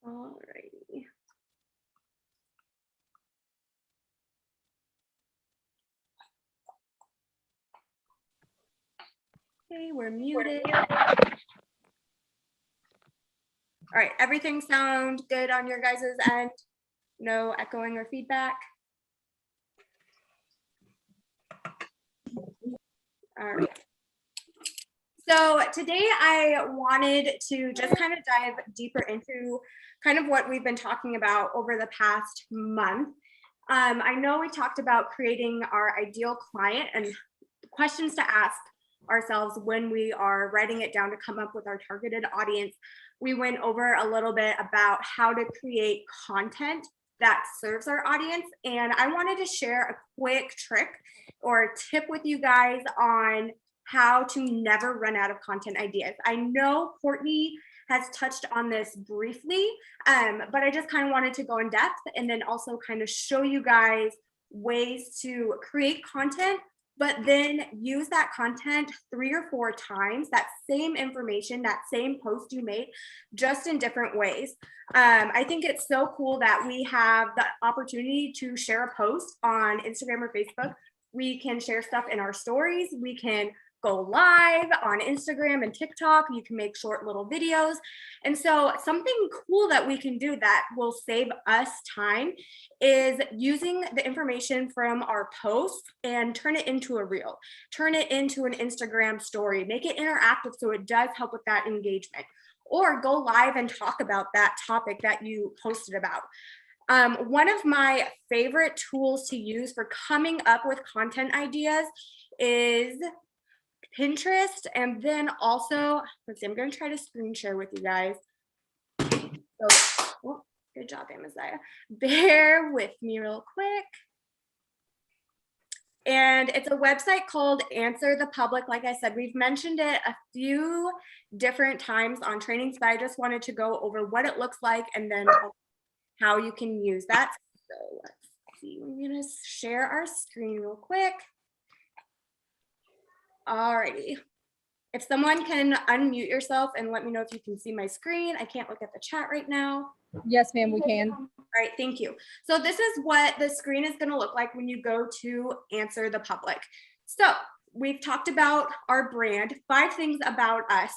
Alrighty. Okay, we're muted. All right, everything sound good on your guys' end? No echoing or feedback? All right. So today I wanted to just kind of dive deeper into kind of what we've been talking about over the past month. I know we talked about creating our ideal client and questions to ask ourselves when we are writing it down to come up with our targeted audience. We went over a little bit about how to create content that serves our audience. And I wanted to share a quick trick or tip with you guys on how to never run out of content ideas. I know Courtney has touched on this briefly, but I just kind of wanted to go in depth and then also kind of show you guys ways to create content, but then use that content 3 or 4 times, that same information, that same post you made, just in different ways. I think it's so cool that we have the opportunity to share a post on Instagram or Facebook. We can share stuff in our stories. We can go live on Instagram and TikTok. You can make short little videos. And so something cool that we can do that will save us time is using the information from our posts and turn it into a reel, turn it into an Instagram story, make it interactive so it does help with that engagement, or go live and talk about that topic that you posted about. One of my favorite tools to use for coming up with content ideas is Pinterest. And then also, let's see, I'm going to try to screen share with you guys. So, oh, good job, Amaziah. Bear with me real quick. And it's a website called Answer the Public. Like I said, we've mentioned it a few different times on trainings, but I just wanted to go over what it looks like and then how you can use that. So let's see, I'm going to share our screen real quick. Alrighty. If someone can unmute yourself and let me know if you can see my screen. I can't look at the chat right now. Yes, ma'am, we can. All right, thank you. So this is what the screen is going to look like when you go to Answer the Public. So we've talked about our brand, 5 things about us,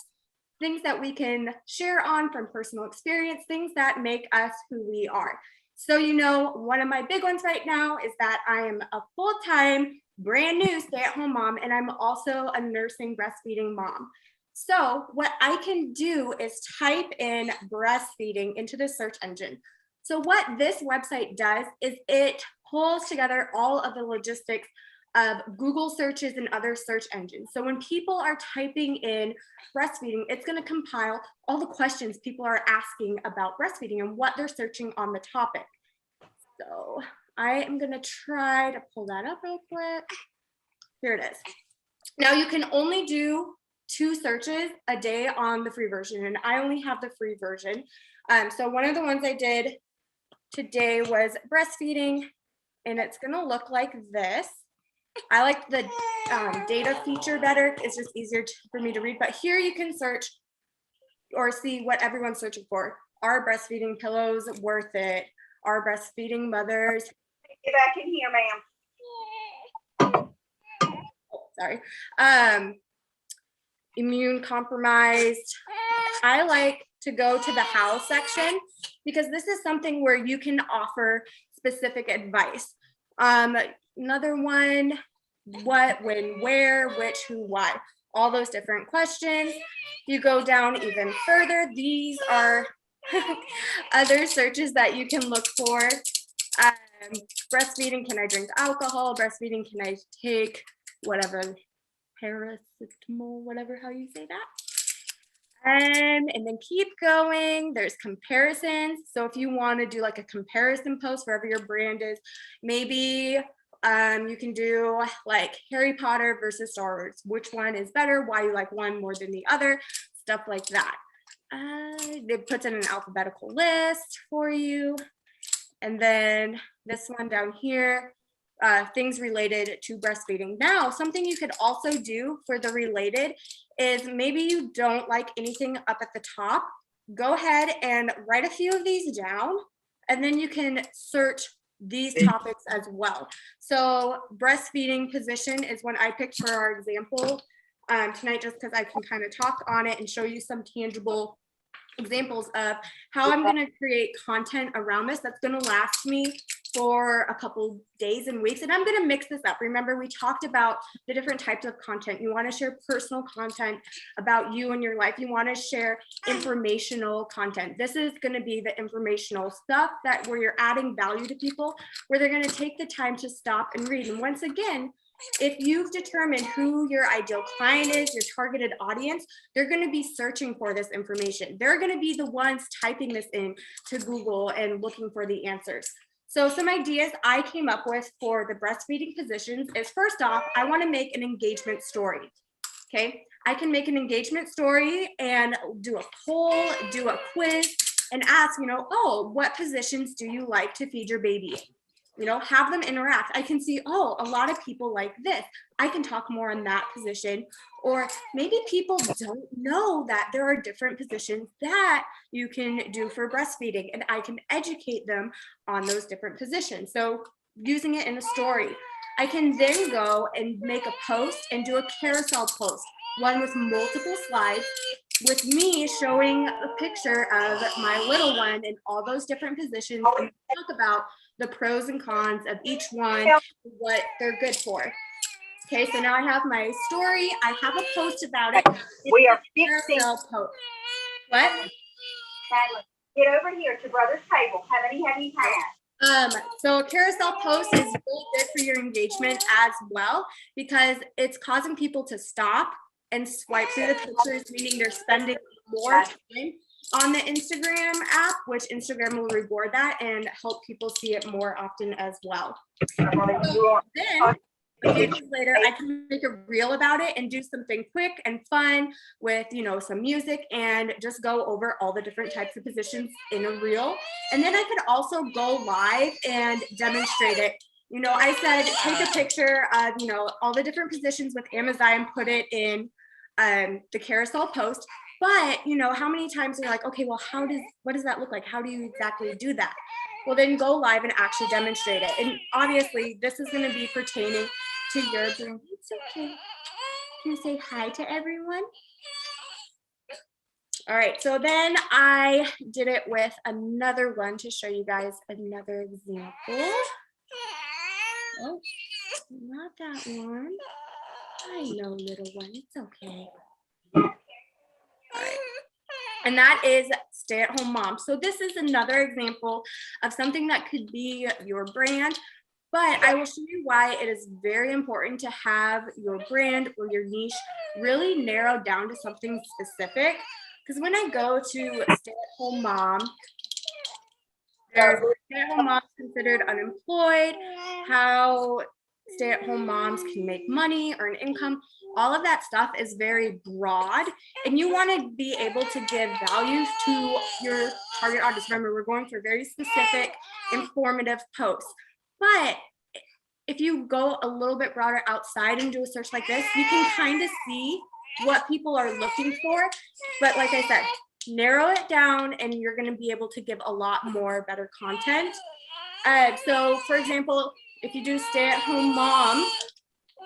things that we can share on from personal experience, things that make us who we are. So, you know, one of my big ones right now is that I am a full-time brand new stay-at-home mom, and I'm also a nursing breastfeeding mom. So what I can do is type in breastfeeding into the search engine. So what this website does is it pulls together all of the logistics of Google searches and other search engines. So when people are typing in breastfeeding, it's going to compile all the questions people are asking about breastfeeding and what they're searching on the topic. So I am going to try to pull that up real quick. Here it is. Now you can only do 2 searches a day on the free version, and I only have the free version. So one of the ones I did today was breastfeeding, and it's going to look like this. I like the data feature better. It's just easier for me to read, but here you can search or see what everyone's searching for. Are breastfeeding pillows worth it? Are breastfeeding mothers? Get back in here, ma'am. Oh, sorry. Immune compromised. I like to go to the how section because this is something where you can offer specific advice. Another one, what, when, where, which, who, why, all those different questions. You go down even further. These are other searches that you can look for. Breastfeeding, can I drink alcohol? Breastfeeding, can I take whatever, paracetamol, whatever, how you say that. And then keep going. There's comparisons. So if you want to do like a comparison post wherever your brand is, maybe you can do like Harry Potter versus Star Wars. Which one is better? Why you like one more than the other? Stuff like that. It puts in an alphabetical list for you. And then this one down here, things related to breastfeeding. Now, something you could also do for the related is maybe you don't like anything up at the top. go ahead and write a few of these down, and then you can search these topics as well. So breastfeeding position is one I picked for our example tonight, just because I can kind of talk on it and show you some tangible examples of how I'm going to create content around this that's going to last me for a couple days and weeks. And I'm going to mix this up. Remember, we talked about the different types of content. You want to share personal content about you and your life. You want to share informational content. This is going to be the informational stuff that where you're adding value to people, where they're going to take the time to stop and read. And once again, if you've determined who your ideal client is, your targeted audience, they're going to be searching for this information. They're going to be the ones typing this in to Google and looking for the answers. So some ideas I came up with for the breastfeeding positions is, first off, I want to make an engagement story. Okay, I can make an engagement story and do a poll, do a quiz, and ask, oh, what positions do you like to feed your baby? Have them interact. I can see, oh, a lot of people like this. I can talk more on that position. Or maybe people don't know that there are different positions that you can do for breastfeeding, and I can educate them on those different positions. So using it in a story. I can then go and make a post and do a carousel post, one with multiple slides, with me showing a picture of my little one in all those different positions, and talk about the pros and cons of each one, what they're good for. Okay, so now I have my story. I have a post about it. We are fixing. Post. What? Madeline, get over here to brother's table. How many have you had? So a carousel post is really good for your engagement as well, because it's causing people to stop and swipe through the pictures, meaning they're spending more time on the Instagram app, which Instagram will reward that and help people see it more often as well. So then a few days later, I can make a reel about it and do something quick and fun with, some music, and just go over all the different types of positions in a reel. And then I could also go live and demonstrate it. I said, take a picture of, all the different positions with Amazon, put it in the carousel post. But, how many times you're like, okay, well, what does that look like? How do you exactly do that? Well, then go live and actually demonstrate it. And obviously, this is going to be pertaining to your brain. It's okay. Can you say hi to everyone? All right, so then I did it with another one to show you guys another example. Oh, not that one. I know, little one, it's okay. All right. And that is stay-at-home mom. So this is another example of something that could be your brand, but I will show you why it is very important to have your brand or your niche really narrowed down to something specific. Because when I go to stay-at-home mom, there's stay-at-home moms considered unemployed, how stay-at-home moms can make money, earn income. All of that stuff is very broad, and you want to be able to give value to your target audience. Remember, we're going for very specific, informative posts. But if you go a little bit broader outside and do a search like this, you can kind of see what people are looking for. But like I said, narrow it down, and you're going to be able to give a lot more better content. So, for example, if you do stay-at-home mom,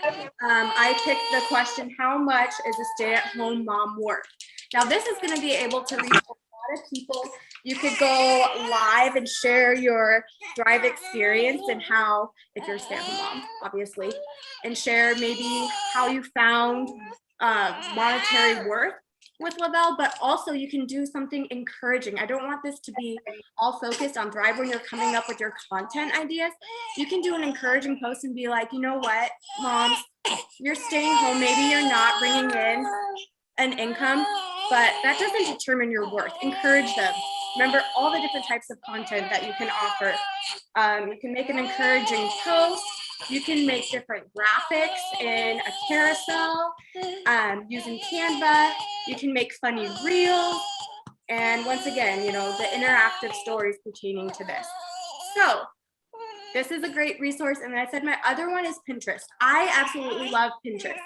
I picked the question, how much is a stay-at-home mom worth? Now, this is going to be able to reach a lot of people. You could go live and share your Thrive experience and how, if you're a stay-at-home mom, obviously, and share maybe how you found monetary worth with Lavelle, but also you can do something encouraging. I don't want this to be all focused on Thrive when you're coming up with your content ideas. You can do an encouraging post and be like, you know what, moms, you're staying home. Maybe you're not bringing in an income, but that doesn't determine your worth. Encourage them. Remember all the different types of content that you can offer. You can make an encouraging post. You can make different graphics in a carousel using Canva. You can make funny reels. And once again, the interactive stories pertaining to this. So This is a great resource. And then I said my other one is Pinterest. I absolutely love Pinterest.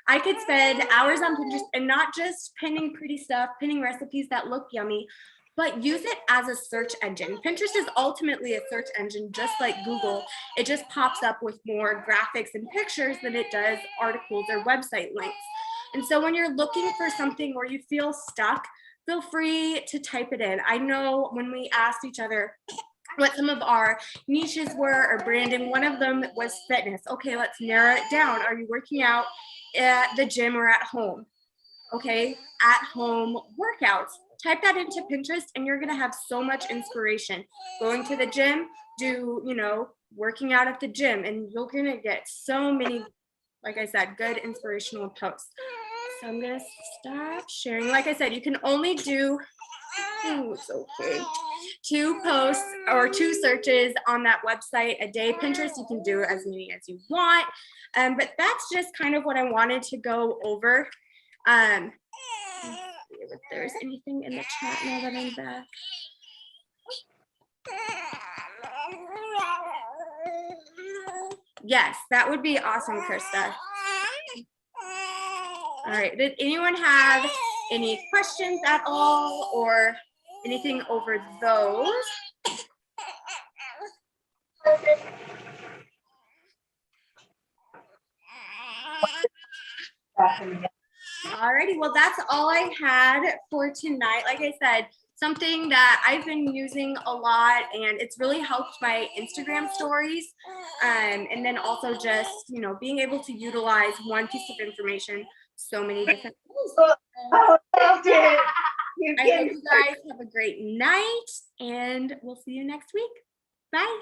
I could spend hours on Pinterest and not just pinning pretty stuff, pinning recipes that look yummy, but use it as a search engine. Pinterest is ultimately a search engine, just like Google. It just pops up with more graphics and pictures than it does articles or website links. And so when you're looking for something where you feel stuck, feel free to type it in. I know when we asked each other what some of our niches were or branding, one of them was fitness. Okay, let's narrow it down. Are you working out at the gym or at home? Okay, at home workouts. Type that into Pinterest and you're gonna have so much inspiration. Going to the gym, working out at the gym, and you're gonna get so many, like I said, good inspirational posts. So I'm gonna stop sharing. Like I said, you can only do, it's okay, 2 posts or 2 searches on that website a day. Pinterest, you can do as many as you want. But that's just kind of what I wanted to go over. Let's see if there's anything in the chat now that I'm back. Yes, that would be awesome, Krista. All right, did anyone have any questions at all or anything over those? Alrighty, well, that's all I had for tonight. Like I said, something that I've been using a lot, and it's really helped my Instagram stories. And then also just, being able to utilize one piece of information so many different ways. I hope you guys have a great night, and we'll see you next week. Bye.